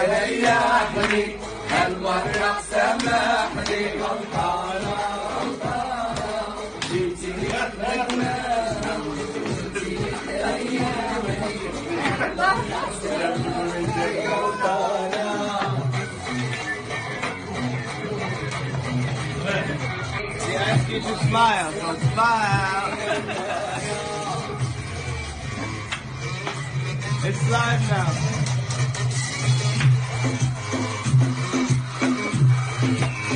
ريحني هالمرة سامحني غلطانة جيتي See, I ask you to smile, so smile. It's live now.